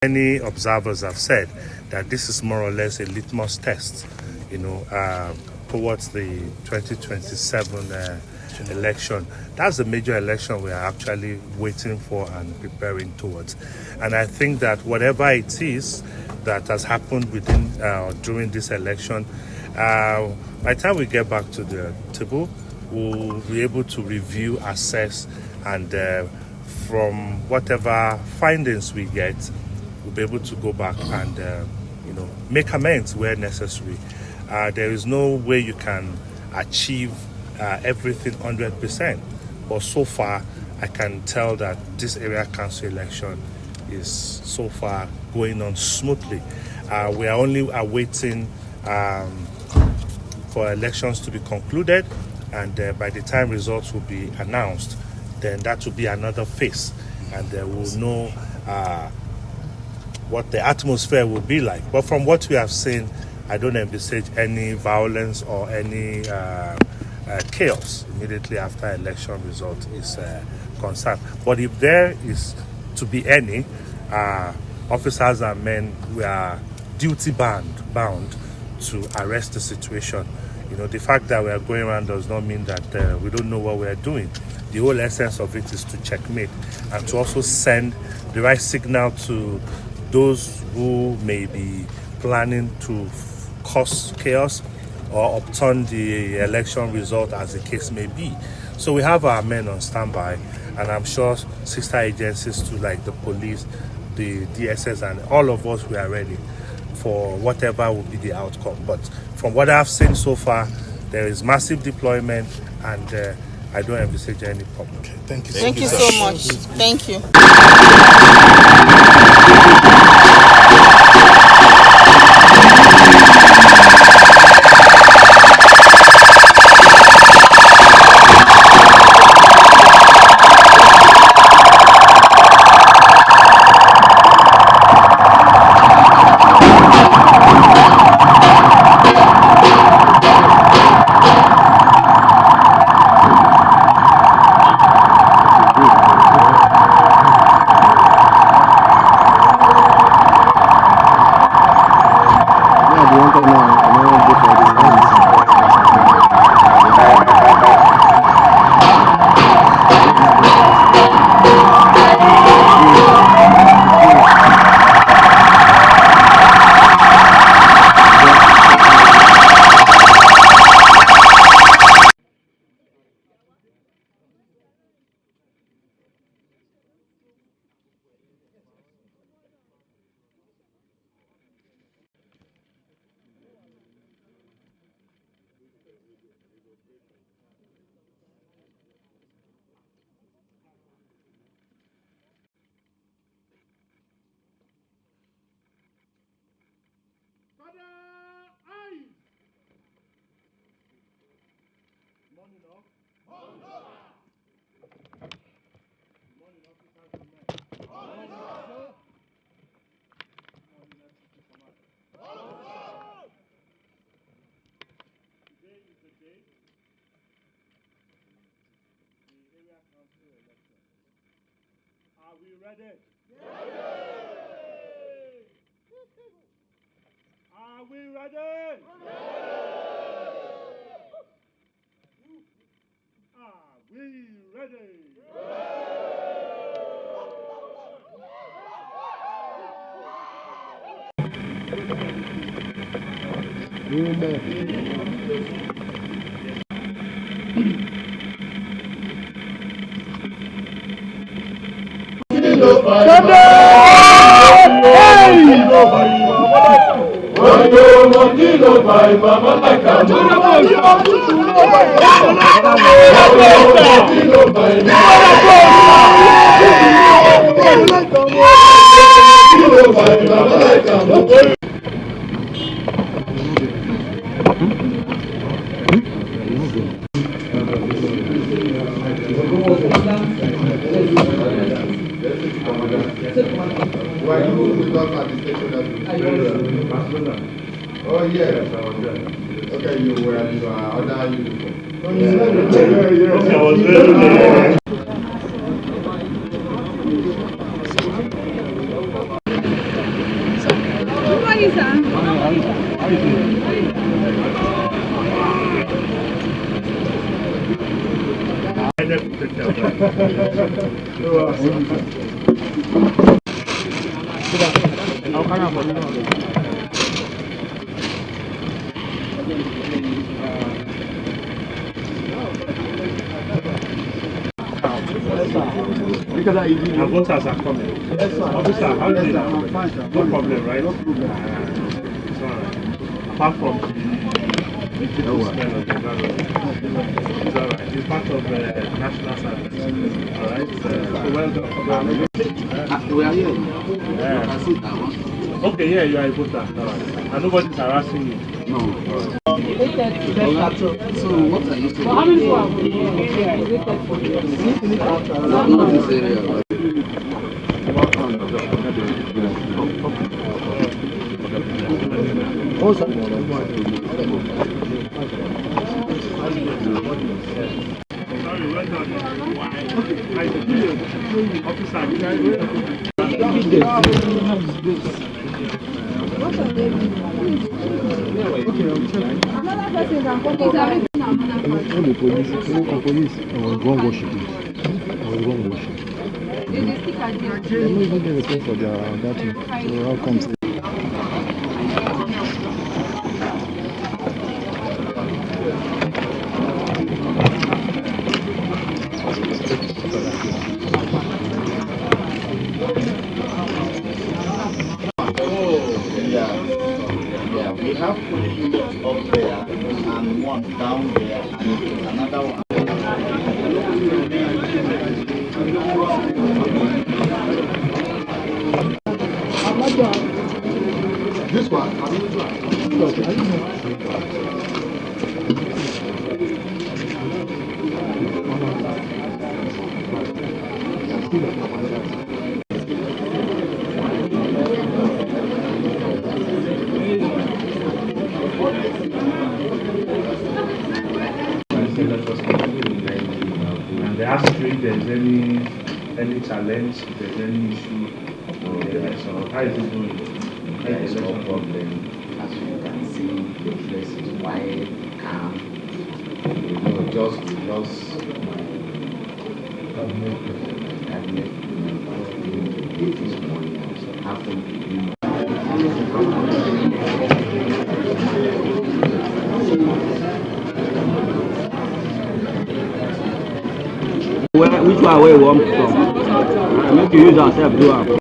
Many observers have said that this is more or less a litmus test, towards the 2027 election. That's the major election we are actually waiting for and preparing towards. And I think that whatever it is that has happened during this election, by the time we get back to the table, we'll be able to review, assess, and from whatever findings we get, we'll be able to go back and make amends where necessary. There is no way you can achieve everything 100%, but so far I can tell that this area council election is so far going on smoothly. We are only awaiting for elections to be concluded, and by the time results will be announced, then that will be another phase, and we'll know what the atmosphere will be like. But from what we have seen, I don't envisage any violence or any chaos immediately after election result is concerned. But if there is to be any, officers and men, we are duty bound to arrest the situation. The fact that we are going around does not mean that we don't know what we are doing. The whole essence of it is to checkmate and to also send the right signal to those who may be planning to cause chaos or upturn the election result, as the case may be. So we have our men on standby, and I'm sure sister agencies too, like the police, the DSS, and all of us, we are ready for whatever will be the outcome. But from what I've seen so far, there is massive deployment, and I don't envisage any problem. Okay, thank you. Thank you so much. Thank you. Are we ready? Are we ready? Are we ready? Oh, yeah. Okay, you wear your other uniform. I was ready. Our voters are coming. Yes, sir. Officer, how is it? Fine, sir. No problem, right? No problem. It's all right. Apart from the smell of the environment. It's all right. It's part of national service. All right. So well done. We are here. Okay, yeah, you are a voter. All right. And nobody's harassing you. No. All right. So what are you saying? How many people are Not this area. Also, police. I was wrong worshiping. They don't even get a pay for their that thing. So how comes it? Yeah, we have police up there and one down there and another one. This one? and they ask you if there's any challenge, if there's any issue. So how is it going? There is no problem. As you can see, the place is quiet, calm. Just this morning happened. Which one where you want from? Make you use yourself do am.